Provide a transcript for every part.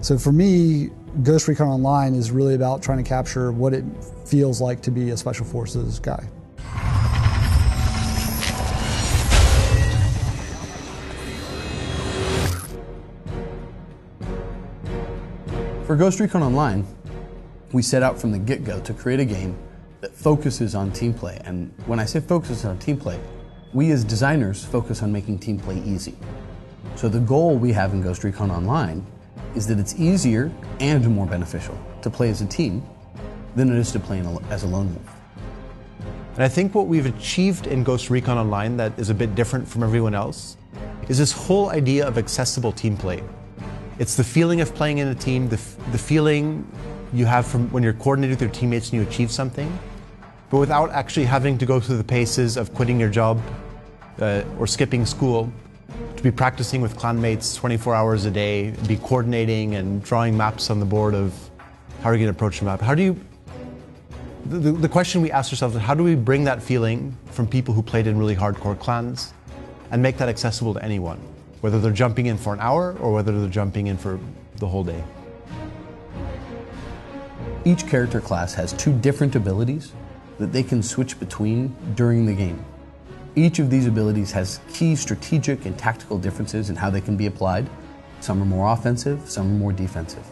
So for me, Ghost Recon Online is really about trying to capture what it feels like to be a Special Forces guy. For Ghost Recon Online, we set out from the get-go to create a game that focuses on team play. And when I say focuses on team play, we as designers focus on making team play easy. So the goal we have in Ghost Recon Online is that it's easier and more beneficial to play as a team than it is to play as a lone wolf. And I think what we've achieved in Ghost Recon Online that is a bit different from everyone else is this whole idea of accessible team play. It's the feeling of playing in a team, the feeling you have from when you're coordinated with your teammates and you achieve something, but without actually having to go through the paces of quitting your job or skipping school, to be practicing with clanmates 24 hours a day, be coordinating and drawing maps on the board of how are you going to approach the map. How do you, the question we ask ourselves is how do we bring that feeling from people who played in really hardcore clans and make that accessible to anyone, whether they're jumping in for an hour or whether they're jumping in for the whole day. Each character class has two different abilities that they can switch between during the game. Each of these abilities has key strategic and tactical differences in how they can be applied. Some are more offensive, some are more defensive.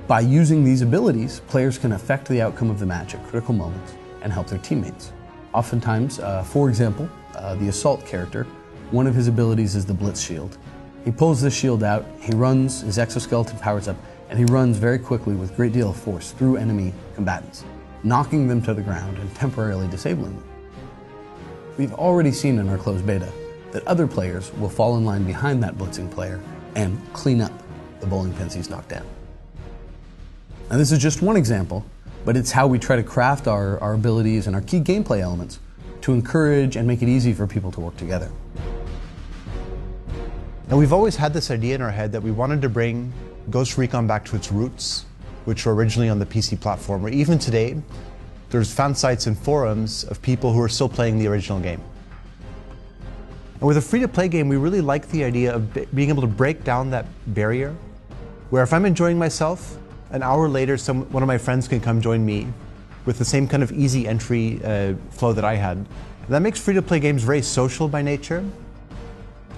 By using these abilities, players can affect the outcome of the match at critical moments and help their teammates. Oftentimes, for example, the Assault character, one of his abilities is the Blitz Shield. He pulls this shield out, he runs, his exoskeleton powers up, and he runs very quickly with a great deal of force through enemy combatants, knocking them to the ground and temporarily disabling them. We've already seen in our closed beta that other players will fall in line behind that blitzing player and clean up the bowling pins he's knocked down. Now this is just one example, but it's how we try to craft our abilities and our key gameplay elements to encourage and make it easy for people to work together. Now we've always had this idea in our head that we wanted to bring Ghost Recon back to its roots, which were originally on the PC platform, where even today, there's fan sites and forums of people who are still playing the original game. And with a free-to-play game, we really like the idea of being able to break down that barrier, where if I'm enjoying myself, an hour later, one of my friends can come join me with the same kind of easy entry flow that I had. And that makes free-to-play games very social by nature,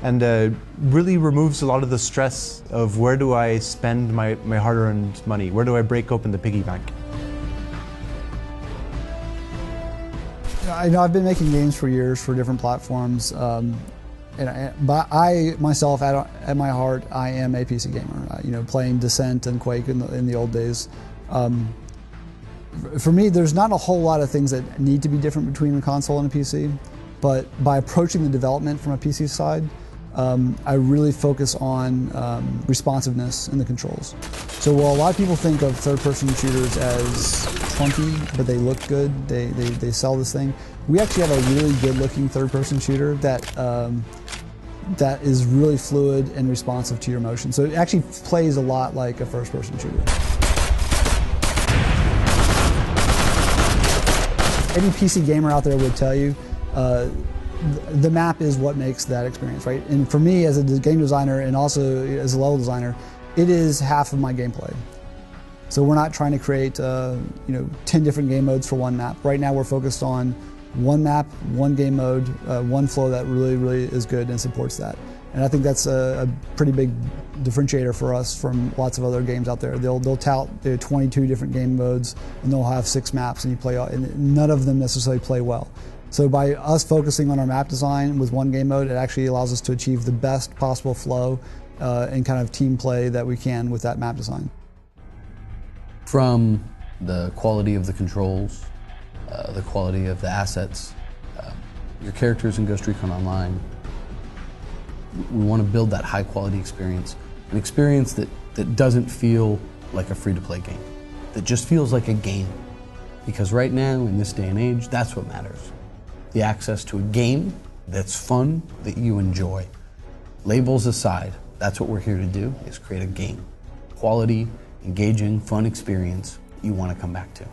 and really removes a lot of the stress of where do I spend my hard-earned money, where do I break open the piggy bank. I know I've been making games for years for different platforms, but I myself, at my heart, I am a PC gamer. You know, playing Descent and Quake in the old days. For me, there's not a whole lot of things that need to be different between a console and a PC, but by approaching the development from a PC side, I really focus on responsiveness in the controls. So while a lot of people think of third-person shooters as clunky, but they look good, they sell this thing, we actually have a really good-looking third-person shooter that that is really fluid and responsive to your motion. So it actually plays a lot like a first-person shooter. Any PC gamer out there would tell you, the map is what makes that experience, right? And for me, as a game designer and also as a level designer, it is half of my gameplay. So we're not trying to create 10 different game modes for one map. Right now we're focused on one map, one game mode, one flow that really is good and supports that. And I think that's a pretty big differentiator for us from lots of other games out there. They'll tout 22 different game modes and they'll have 6 maps and you play, and none of them necessarily play well. So by us focusing on our map design with one game mode, it actually allows us to achieve the best possible flow and kind of team play that we can with that map design. From the quality of the controls, the quality of the assets, your characters in Ghost Recon Online, we want to build that high quality experience, an experience that doesn't feel like a free-to-play game, that just feels like a game. Because right now, in this day and age, that's what matters. The access to a game that's fun, that you enjoy. Labels aside, that's what we're here to do, is create a game. Quality, engaging, fun experience you want to come back to.